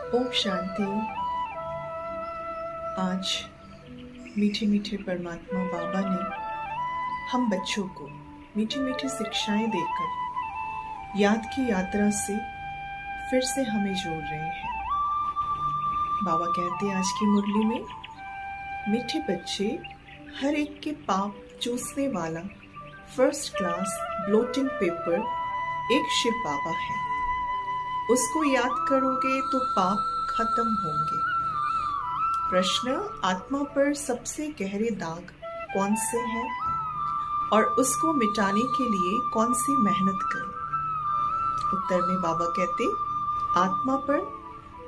ओम शांति। आज मीठे मीठे परमात्मा बाबा ने हम बच्चों को मीठी मीठी शिक्षाएं देकर याद की यात्रा से फिर से हमें जोड़ रहे हैं। बाबा कहते हैं आज की मुरली में, मीठे बच्चे, हर एक के पाप चूसने वाला फर्स्ट क्लास ब्लोटिंग पेपर एक शिव बाबा है। उसको याद करोगे तो पाप खत्म होंगे। प्रश्न, आत्मा पर सबसे गहरे दाग कौन से हैं और उसको मिटाने के लिए कौन सी मेहनत करें? उत्तर में बाबा कहते, आत्मा पर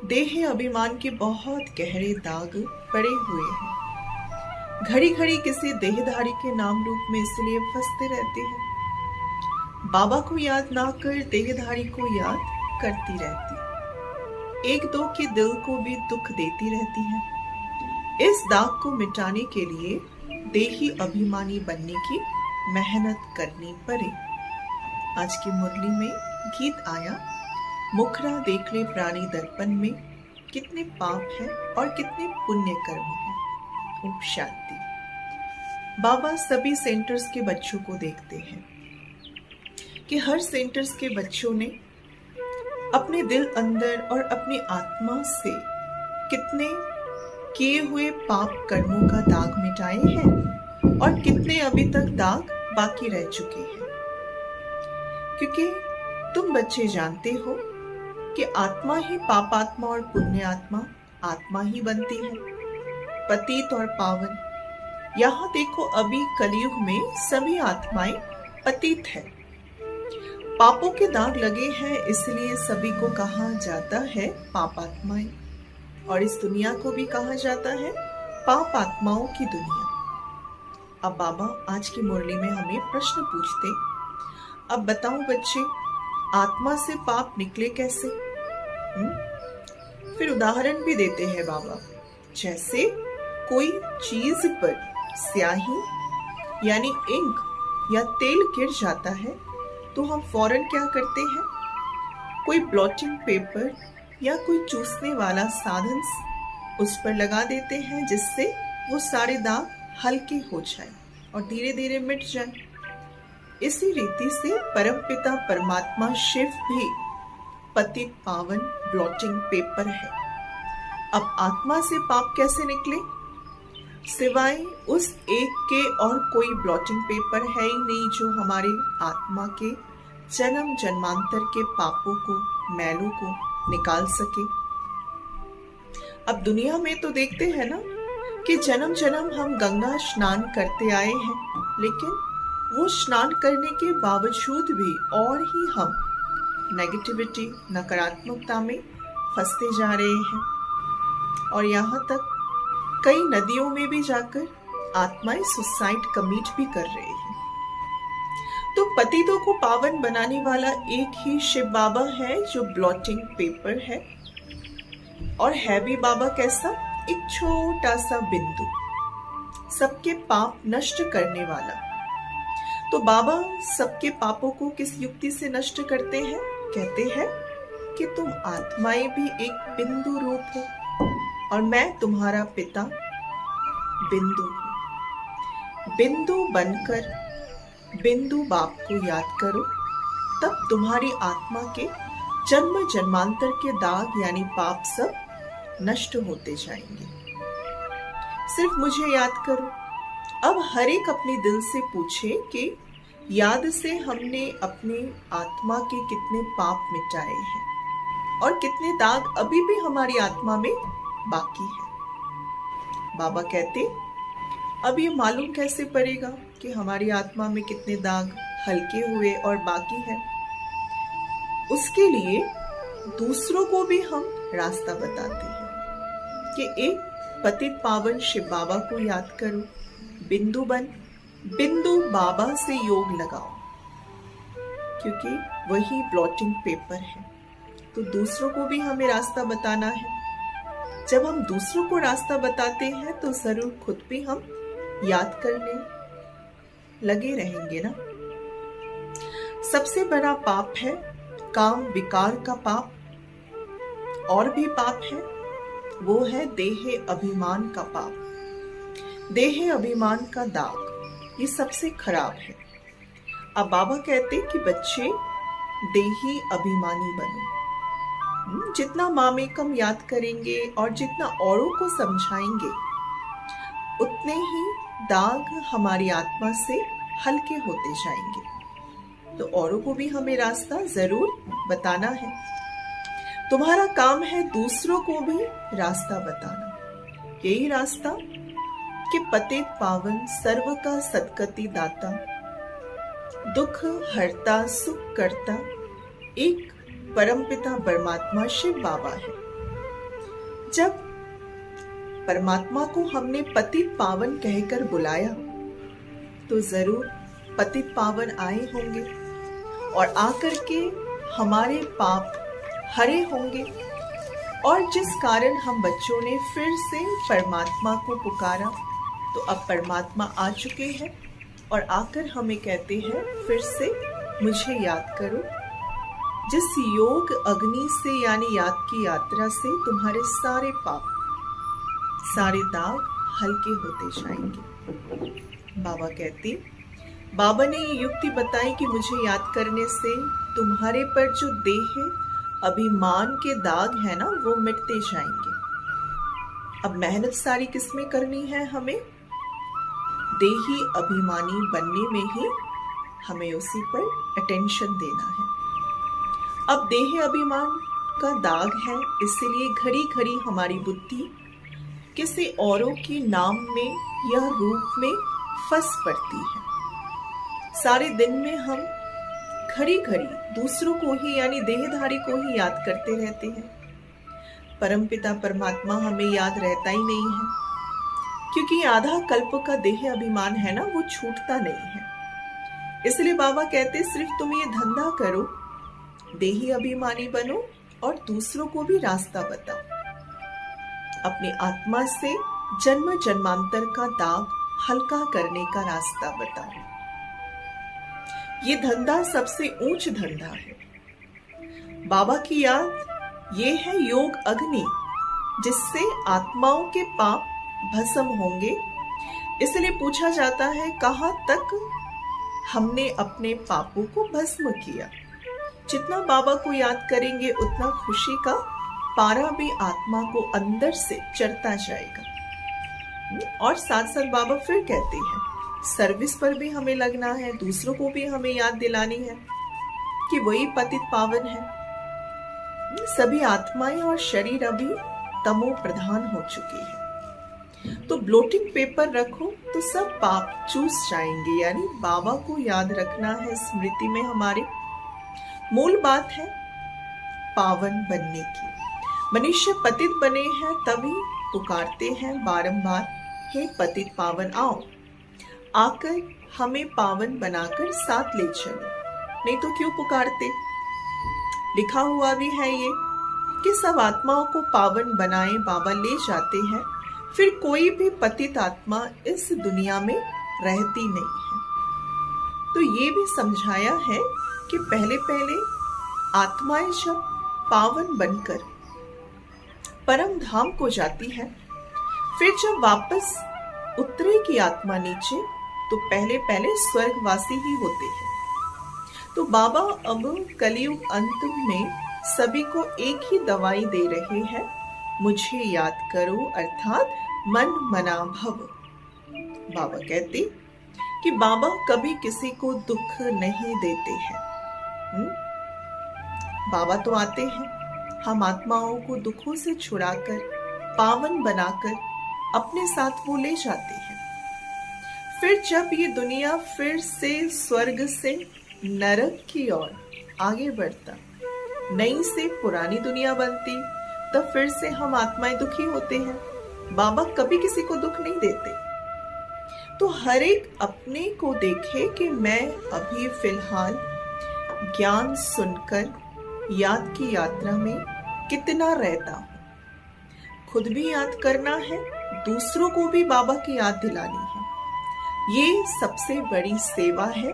देह अभिमान के बहुत गहरे दाग पड़े हुए हैं। घड़ी घड़ी किसी देहधारी के नाम रूप में इसलिए फंसते रहते हैं। बाबा को याद ना कर देहधारी को याद करती रहती, एक दो के दिल को भी दुख देती रहती है। इस दाग को मिटाने के लिए देही अभिमानी बनने की मेहनत करनी पड़े। आज की मुरली में गीत आया, मुखरा देख ले प्राणी दर्पण में, कितने पाप हैं और कितने पुण्य कर्म हैं। ओम शांति। बाबा सभी सेंटर्स के बच्चों को देखते हैं कि हर सेंटर्स के बच्चों ने अपने दिल अंदर और अपनी आत्मा से कितने किए हुए पाप कर्मों का दाग मिटाए हैं और कितने अभी तक दाग बाकी रह चुके हैं। क्योंकि तुम बच्चे जानते हो कि आत्मा ही पापात्मा और पुण्य आत्मा ही बनती है, पतित और पावन। यहाँ देखो, अभी कलयुग में सभी आत्माएं पतित है, पापों के दाग लगे हैं, इसलिए सभी को कहा जाता है पापात्माएं, और इस दुनिया को भी कहा जाता है पाप आत्माओं की दुनिया। अब बाबा आज की मुरली में हमें प्रश्न पूछते, अब बताओ बच्चे, आत्मा से पाप निकले कैसे? फिर उदाहरण भी देते हैं बाबा, जैसे कोई चीज पर स्याही यानी इंक या तेल गिर जाता है तो हम फौरन क्या करते हैं? कोई ब्लॉटिंग पेपर या कोई चूसने वाला साधन उस पर लगा देते हैं, जिससे वो सारे दाग हल्के हो जाए और धीरे धीरे मिट जाए। इसी रीति से परमपिता परमात्मा शिव भी पतित पावन ब्लॉटिंग पेपर है। अब आत्मा से पाप कैसे निकले? सिवाय उस एक के और कोई ब्लॉटिंग पेपर है ही नहीं जो हमारे आत्मा के जन्म जन्मांतर के पापों को, मैलों को निकाल सके। अब दुनिया में तो देखते हैं ना कि जन्म जन्म हम गंगा स्नान करते आए हैं, लेकिन वो स्नान करने के बावजूद भी और ही हम नेगेटिविटी, नकारात्मकता में फंसते जा रहे हैं। और यहाँ तक कई नदियों में भी जाकर आत्माएं सुसाइड कमिट भी कर रहे हैं। तो पतितों को पावन बनाने वाला एक ही शिव बाबा है जो ब्लॉटिंग पेपर है, और है भी बाबा कैसा? एक छोटा सा बिंदु, सबके पाप नष्ट करने वाला। तो बाबा सबके पापों को किस युक्ति से नष्ट करते हैं? कहते हैं कि तुम आत्माएं भी एक बिंदु रूप हो और मैं तुम्हारा पिता बिंदु हूं। बिंदु बनकर बिंदु बाप को याद करो, तब तुम्हारी आत्मा के जन्म जन्मांतर के दाग यानी पाप सब नष्ट होते जाएंगे। सिर्फ मुझे याद करो। अब हर एक अपने दिल से पूछे कि याद से हमने अपने आत्मा के कितने पाप मिटाए हैं और कितने दाग अभी भी हमारी आत्मा में बाकी है। बाबा कहते, अब ये मालूम कैसे पड़ेगा कि हमारी आत्मा में कितने दाग हल्के हुए और बाकी है? उसके लिए दूसरों को भी हम रास्ता बताते हैं कि एक पतित पावन शिव बाबा को याद करो, बिंदु बन, बिंदु बाबा से योग लगाओ, क्योंकि वही ब्लॉटिंग पेपर है। तो दूसरों को भी हमें रास्ता बताना है। जब हम दूसरों को रास्ता बताते हैं तो जरूर खुद भी हम याद करने लगे रहेंगे ना। सबसे बड़ा पाप है काम विकार का पाप और भी पाप है, वो है देह अभिमान का पाप, देह अभिमान का दाग। ये सबसे खराब है। अब बाबा कहते कि बच्चे देही अभिमानी बनो। जितना मामेकम याद करेंगे और जितना औरों को समझाएंगे, उतने ही दाग हमारी आत्मा से हल्के होते जाएंगे। तो औरों को भी हमें रास्ता जरूर बताना है। तुम्हारा काम है दूसरों को भी रास्ता बताना। यही रास्ता कि पतित पावन सर्व का सद्गति दाता, दुख हरता सुख करता एक परमपिता परमात्मा शिव बाबा है। जब परमात्मा को हमने पतित पावन कहकर बुलाया, तो जरूर पतित पावन आए होंगे और आकर के हमारे पाप हरे होंगे। और जिस कारण हम बच्चों ने फिर से परमात्मा को पुकारा, तो अब परमात्मा आ चुके हैं और आकर हमें कहते हैं फिर से मुझे याद करो। जिस योग अग्नि से यानी याद की यात्रा से तुम्हारे सारे पाप, सारे दाग हल्के होते जाएंगे। बाबा कहते, बाबा ने ये युक्ति बताई कि मुझे याद करने से तुम्हारे पर जो देह अभिमान के दाग है ना, वो मिटते जाएंगे। अब मेहनत सारी किसमें करनी है? हमें देही अभिमानी बनने में ही हमें उसी पर अटेंशन देना है। अब देह अभिमान का दाग है, इसलिए घड़ी घड़ी हमारी बुद्धि किसी औरों की नाम में या रूप में फंस पड़ती है। सारे दिन में हम घड़ी घड़ी दूसरों को ही यानी देहधारी को ही याद करते रहते हैं। परमपिता परमात्मा हमें याद रहता ही नहीं है, क्योंकि आधा कल्प का देह अभिमान है ना, वो छूटता नहीं है। इसलिए बाबा कहते सिर्फ तुम ये धंधा करो, देही अभिमानी बनो और दूसरों को भी रास्ता बताओ। अपनी आत्मा से जन्म जन्मांतर का दाग हल्का करने का रास्ता बताओ। ये धंधा सबसे ऊंच धंधा है। बाबा की याद ये है योग अग्नि, जिससे आत्माओं के पाप भस्म होंगे। इसलिए पूछा जाता है कहाँ तक हमने अपने पापों को भस्म किया। जितना बाबा को याद करेंगे, उतना खुशी का पारा भी आत्मा को अंदर से चढ़ता जाएगा। और साथ साथ बाबा फिर कहते हैं सर्विस पर भी हमें लगना है, दूसरों को भी हमें याद दिलानी है कि वही पतित पावन है। सभी आत्माएं और शरीर अभी तमो प्रधान हो चुके हैं। तो ब्लोटिंग पेपर रखो तो सब पाप चूस जाएंगे। यानी बाबा को याद रखना है स्मृति में। हमारे मूल बात है पावन बनने की। मनुष्य पतित बने हैं तभी पुकारते हैं बारंबार, हे पतित पावन आओ, आकर हमें पावन बनाकर साथ ले चलो। नहीं तो क्यों पुकारते? लिखा हुआ भी है ये कि सब आत्माओं को पावन बनाए बाबा ले जाते हैं, फिर कोई भी पतित आत्मा इस दुनिया में रहती नहीं है। तो ये भी समझाया है कि पहले पहले आत्माएं जब पावन बनकर परम धाम को जाती है, फिर जब वापस उतरेगी आत्मा नीचे, तो पहले पहले स्वर्गवासी ही होते हैं। तो बाबा अब कलयुग अंत में सभी को एक ही दवाई दे रहे हैं, मुझे याद करो, अर्थात मन मना भव। बाबा कहते कि बाबा कभी किसी को दुख नहीं देते हैं। बाबा तो आते हैं, हम आत्माओं को दुखों से छुड़ाकर पावन बनाकर अपने साथ वो ले जाते हैं। फिर जब ये दुनिया फिर से स्वर्ग से नरक की ओर आगे बढ़ता, नई से पुरानी दुनिया बनती, तब फिर से हम आत्माएं दुखी होते हैं। बाबा कभी किसी को दुख नहीं देते। तो हर एक अपने को देखे कि मैं अभी फिलहाल ज्ञान सुनकर याद की यात्रा में कितना रहता हूँ। खुद भी याद करना है, दूसरों को भी बाबा की याद दिलानी है। ये सबसे बड़ी सेवा है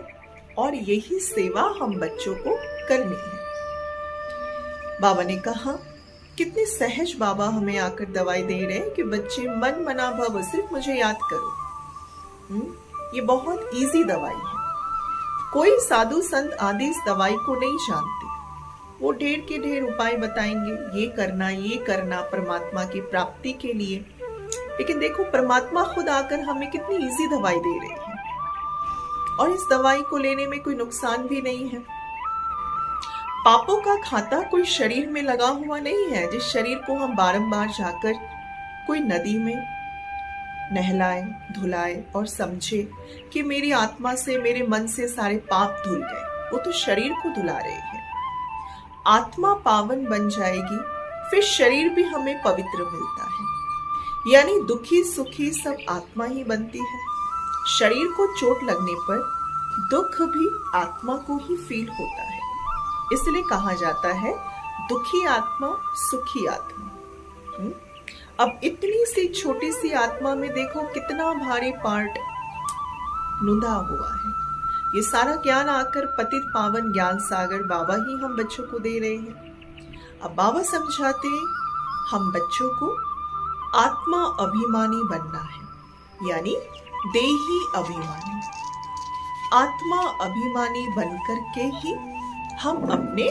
और यही सेवा हम बच्चों को करनी है। बाबा ने कहा कितने सहज बाबा हमें आकर दवाई दे रहे हैं कि बच्चे मन मना भव, सिर्फ मुझे याद करो। ये बहुत इजी दवाई है। कोई साधु संत आदि इस दवाई को नहीं जानते। वो ढेर के ढेर उपाय बताएंगे, ये करना परमात्मा की प्राप्ति के लिए। लेकिन देखो, परमात्मा खुद आकर हमें कितनी इजी दवाई दे रहे हैं, और इस दवाई को लेने में कोई नुकसान भी नहीं है। पापों का खाता कोई शरीर में लगा हुआ नहीं है, जिस शरीर को हम बारंबार जाकर कोई नदी में नहलाए धुलाए और समझे कि मेरी आत्मा से, मेरे मन से सारे पाप धुल गए। वो तो शरीर को धुला रहे हैं। आत्मा पावन बन जाएगी, फिर शरीर भी हमें पवित्र मिलता है। यानी दुखी सुखी सब आत्मा ही बनती है। शरीर को चोट लगने पर दुख भी आत्मा को ही फील होता है। इसलिए कहा जाता है दुखी आत्मा सुखी आत्मा। अब इतनी सी छोटी सी आत्मा में देखो कितना भारी पार्ट नुंधा हुआ है। ये सारा ज्ञान आकर पतित पावन ज्ञान सागर बाबा ही हम बच्चों को दे रहे हैं। अब बाबा समझाते हम बच्चों को आत्मा अभिमानी बनना है, यानी देही अभिमानी। आत्मा अभिमानी बनकर के ही हम अपने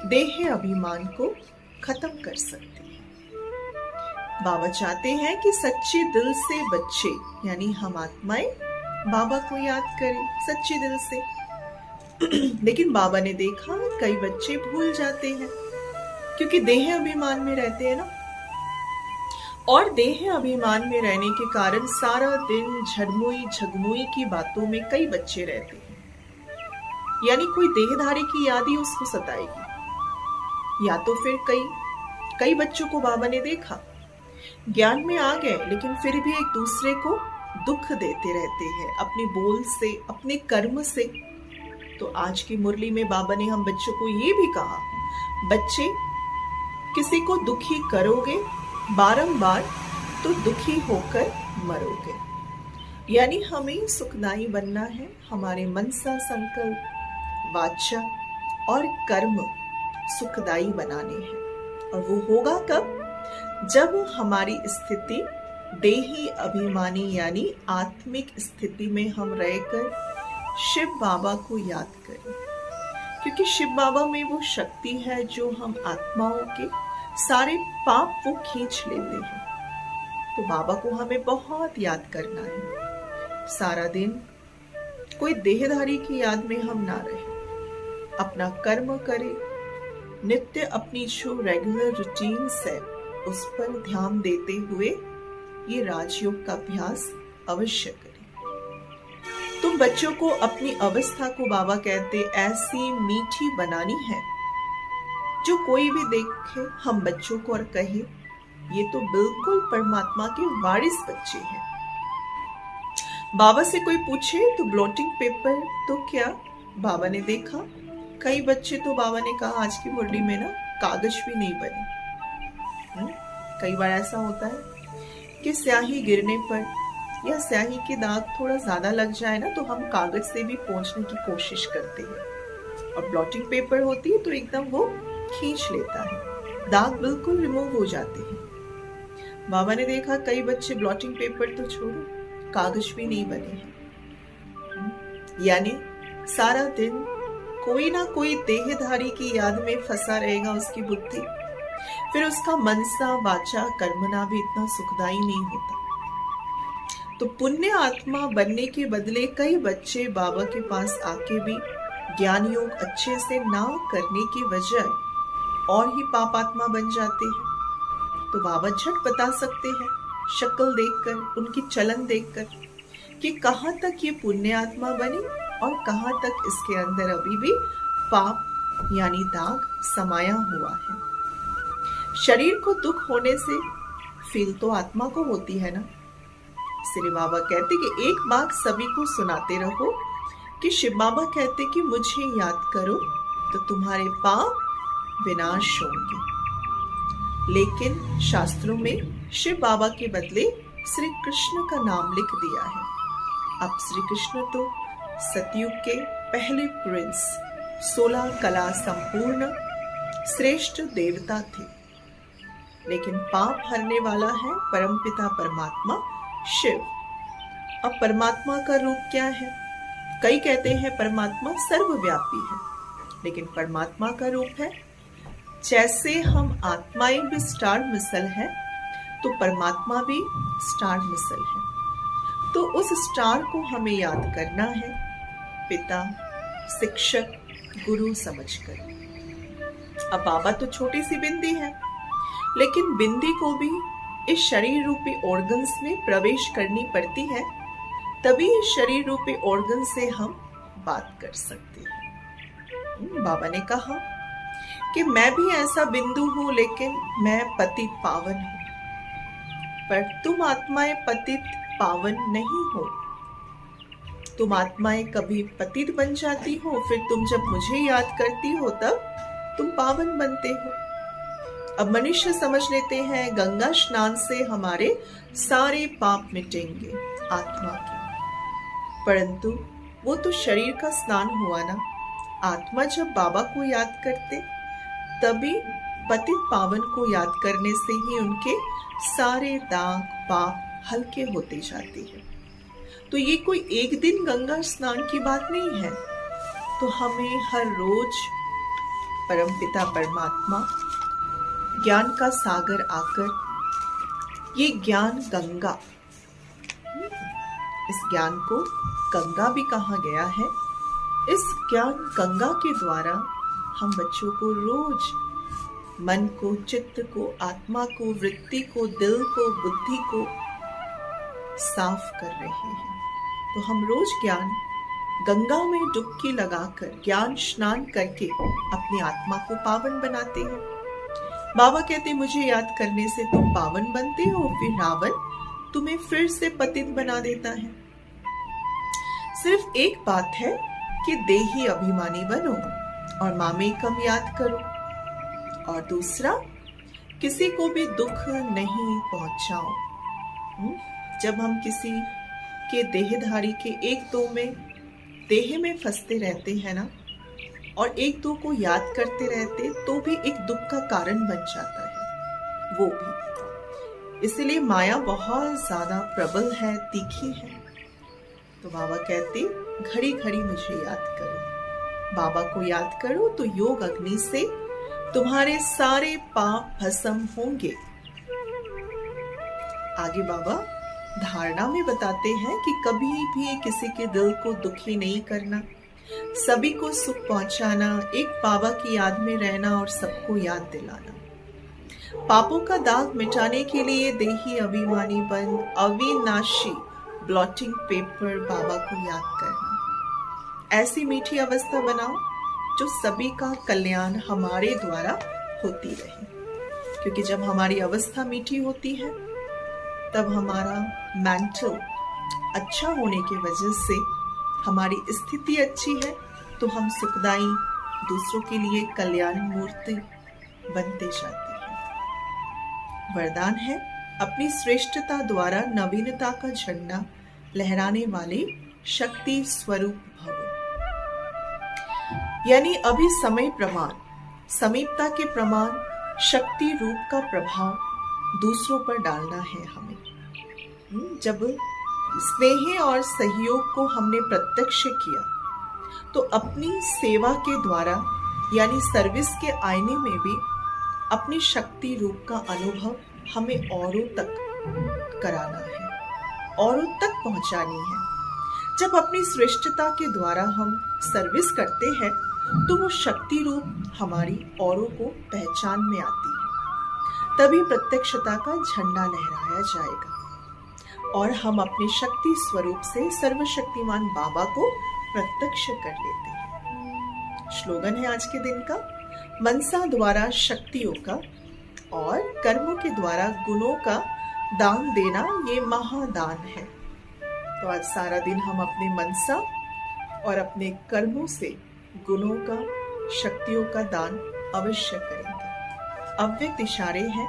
देह अभिमान को खत्म कर सकते हैं। बाबा चाहते हैं कि सच्चे दिल से बच्चे, यानी हम आत्माएं, बाबा को याद करें सच्चे दिल से। लेकिन बाबा ने देखा कई बच्चे भूल जाते हैं, क्योंकि देह अभिमान में रहते हैं ना। और देह अभिमान में रहने के कारण सारा दिन झरमुई झगमुई की बातों में कई बच्चे रहते हैं। यानी कोई देहधारी की याद ही उसको सताएगी। या तो फिर कई बच्चों को बाबा ने देखा ज्ञान में आ गए, लेकिन फिर भी एक दूसरे को दुख देते रहते हैं अपने बोल से, अपने कर्म से। तो आज की मुरली में बाबा ने हम बच्चों को ये भी कहा, बच्चे किसी को दुखी करोगे बारंबार तो दुखी होकर मरोगे। यानी हमें सुखदायी बनना है। हमारे मनसा, संकल्प, वाचा और कर्म सुखदायी बनाने हैं। और वो होगा कब? जब हमारी स्थिति देही अभिमानी यानी आत्मिक स्थिति में हम रहकर शिव बाबा को याद करें। क्योंकि शिव बाबा में वो शक्ति है जो हम आत्माओं के सारे पाप वो खींच लेते हैं। तो बाबा को हमें बहुत याद करना है। सारा दिन कोई देहधारी की याद में हम ना रहे, अपना कर्म करें, नित्य अपनी जो रेगुलर रूटीन है उस पर ध्यान देते हुए ये राजयोग का अभ्यास अवश्य करें। तुम बच्चों को अपनी अवस्था को बाबा कहते ऐसी मीठी बनानी है जो कोई भी देखे हम बच्चों को और कहे ये तो बिल्कुल परमात्मा के वारिस बच्चे हैं। बाबा से कोई पूछे तो ब्लॉटिंग पेपर तो क्या? बाबा ने देखा कई बच्चे, तो बाबा ने कहा आज की मुरली में ना कागज भी नहीं बने। कई बार ऐसा होता है कि स्याही गिरने पर या स्याही के दाग थोड़ा ज्यादा लग जाए ना, तो हम कागज से भी पोंछने की कोशिश करते हैं, और ब्लॉटिंग पेपर होती है तो एकदम वो खींच लेता है, दाग बिल्कुल रिमूव हो जाते हैं। बाबा ने देखा कई बच्चे ब्लॉटिंग पेपर तो छोड़ो कागज भी नहीं बने हैं। यानी सारा दिन कोई ना कोई देहधारी की याद में फंसा रहेगा उसकी बुद्धि, फिर उसका मनसा वाचा कर्मना भी इतना सुखदायी नहीं होता। तो पुण्य आत्मा बनने के बदले कई बच्चे बाबा के पास आके भी ज्ञान योग अच्छे से ना करने की वजह और ही पापात्मा बन जाते हैं। तो बाबा झट बता सकते हैं शक्ल देखकर, उनकी चलन देखकर, कि कहाँ तक ये पुण्य आत्मा बनी और कहाँ तक इसके अंदर अभी भी पाप यानी दाग समाया हुआ है। शरीर को दुख होने से फील तो आत्मा को होती है ना। इसलिए बाबा कहते कि एक बात सभी को सुनाते रहो कि शिव बाबा कहते कि मुझे याद करो तो तुम्हारे पाप विनाश होंगे। लेकिन शास्त्रों में शिव बाबा के बदले श्री कृष्ण का नाम लिख दिया है। अब श्री कृष्ण तो सतयुग के पहले प्रिंस, 16 कला संपूर्ण श्रेष्ठ देवता थे। लेकिन पाप हरने वाला है परमपिता परमात्मा शिव। अब परमात्मा का रूप क्या है? कई कहते हैं परमात्मा सर्वव्यापी है, लेकिन परमात्मा का रूप है, जैसे हम आत्माएं भी स्टार मिसल है तो परमात्मा भी स्टार मिसल है। तो उस स्टार को हमें याद करना है पिता, शिक्षक, गुरु समझकर। अब बाबा तो छोटी सी बिंदी है, लेकिन बिंदी को भी इस शरीर रूपी ऑर्गन्स में प्रवेश करनी पड़ती है, तभी इस शरीर रूपी ऑर्गन से हम बात कर सकते हैं। बाबा ने कहा कि मैं भी ऐसा बिंदु हूं, लेकिन मैं पतित पावन हूं, पर तुम आत्माएं पतित पावन नहीं हो। तुम आत्माएं कभी पतित बन जाती हो, फिर तुम जब मुझे याद करती हो तब तुम पावन बनते हो। अब मनुष्य समझ लेते हैं गंगा स्नान से हमारे सारे पाप मिटेंगे आत्मा के, परंतु वो तो शरीर का स्नान हुआ ना। आत्मा जब बाबा को याद करते तभी पतित पावन को याद करने से ही उनके सारे दाग पाप हल्के होते जाते हैं। तो ये कोई एक दिन गंगा स्नान की बात नहीं है। तो हमें हर रोज परमपिता परमात्मा ज्ञान का सागर आकर ये ज्ञान गंगा, इस ज्ञान को गंगा भी कहा गया है। इस ज्ञान गंगा के द्वारा हम बच्चों को रोज मन को, चित्त को, आत्मा को, वृत्ति को, दिल को, बुद्धि को साफ कर रहे हैं। तो हम रोज ज्ञान गंगा में डुबकी लगाकर ज्ञान स्नान करके अपनी आत्मा को पावन बनाते हैं। बाबा कहते मुझे याद करने से तुम पावन बनते हो, फिर रावण तुम्हें फिर से पतित बना देता है। सिर्फ एक बात है कि देही अभिमानी बनो और मामे कम याद करो, और दूसरा किसी को भी दुख नहीं पहुंचाओ। जब हम किसी के देहधारी के एक दो में देह में फंसते रहते हैं ना, और एक दो को याद करते रहते, तो भी एक दुख का कारण बन जाता है वो भी। इसलिए माया बहुत ज्यादा प्रबल है, तीखी है। तो बाबा कहते घड़ी घड़ी मुझे याद करो, बाबा को याद करो तो योग अग्नि से तुम्हारे सारे पाप भस्म होंगे। आगे बाबा धारणा में बताते हैं कि कभी भी किसी के दिल को दुखी नहीं करना, सभी को सुख पहुंचाना, एक बाबा की याद में रहना और सबको याद दिलाना। पापों का दाग मिटाने के लिए देही अभिमानी बन अविनाशी ब्लॉटिंग पेपर बाबा को याद करना। ऐसी मीठी अवस्था बनाओ जो सभी का कल्याण हमारे द्वारा होती रहे, क्योंकि जब हमारी अवस्था मीठी होती है तब हमारा मेंटल अच्छा होने की वजह से हमारी स्थिति अच्छी है, तो हम सुखदाई दूसरों के लिए कल्याण मूर्ति बनते जाते हैं। वरदान है अपनी श्रेष्ठता द्वारा नवीनता का झंडा लहराने वाले शक्ति स्वरूप भव। यानी अभी समय प्रमाण, समीपता के प्रमाण, शक्ति रूप का प्रभाव दूसरों पर डालना है हमें। जब स्नेह और सहयोग को हमने प्रत्यक्ष किया तो अपनी सेवा के द्वारा यानी सर्विस के आईने में भी अपनी शक्ति रूप का अनुभव हमें औरों तक कराना है, औरों तक पहुंचानी है। जब अपनी श्रेष्ठता के द्वारा हम सर्विस करते हैं तो वो शक्ति रूप हमारी औरों को पहचान में आती है, तभी प्रत्यक्षता का झंडा लहराया जाएगा और हम अपने शक्ति स्वरूप से सर्वशक्तिमान बाबा को प्रत्यक्ष कर लेते हैं। स्लोगन है आज के दिन का, मनसा द्वारा शक्तियों का और कर्मों के द्वारा गुणों का दान देना ये महादान है। तो आज सारा दिन हम अपने मनसा और अपने कर्मों से गुणों का, शक्तियों का दान अवश्य करेंगे। अव्यक्त इशारे हैं,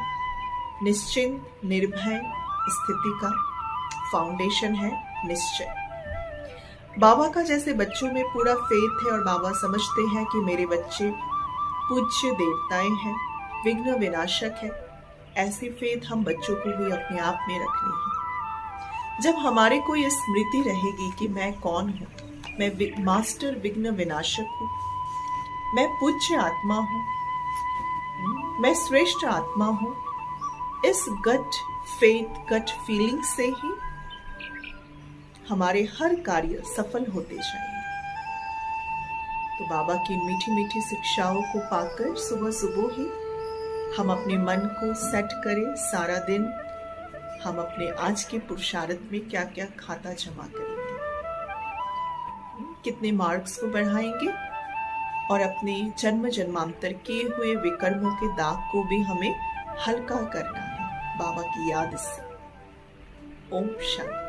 निश्चिंत निर्भय स्थिति का फाउंडेशन है निश्चय। बाबा का जैसे बच्चों में पूरा फेथ है और बाबा समझते हैं कि मेरे बच्चे पूज्य देवताएं हैं, विघ्न विनाशक है, ऐसी फेथ हम बच्चों को भी अपने आप में रखनी है। जब हमारे को ये स्मृति रहेगी कि मैं कौन हूँ, मैं मास्टर विघ्न विनाशक हूँ, मैं पूज्य आत्मा हूँ, मैं श्रेष्ठ आत्मा हूँ, इस गट फेथ गट फीलिंग से ही हमारे हर कार्य सफल होते जाएंगे। तो बाबा की मीठी मीठी शिक्षाओं को पाकर सुबह सुबह ही हम अपने मन को सेट करें। सारा दिन हम अपने आज के पुरुषार्थ में क्या क्या खाता जमा करेंगे, कितने मार्क्स को बढ़ाएंगे और अपने जन्म जन्मांतर किए हुए विकर्मों के दाग को भी हमें हल्का करना है बाबा की याद से। ओम शांति।